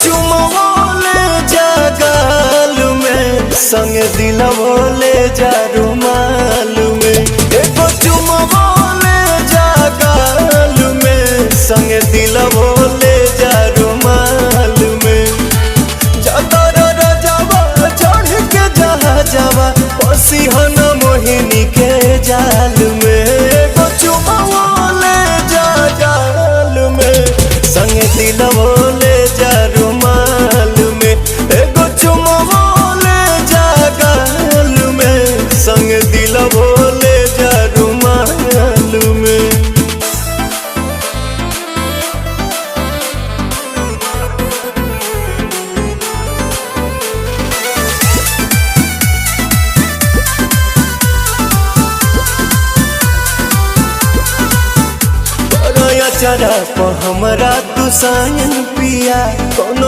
चुमवले जा गाल में, संग दिलवले जा रुमाल में। एगो चुमवले जा गाल में, संग दिलवले जा रुमाल में। जतर रजवा चढ़ के जहा जावा, पसी हन मोहिनी के जाल में। एगो चुमवले जा गाल में, संग दिलवले जा रुमाल में। एगो चुमवले जा गाल में, संग दिलवले जा रुमाल में। चरा पर हमरा तू सायन पिया, कोनो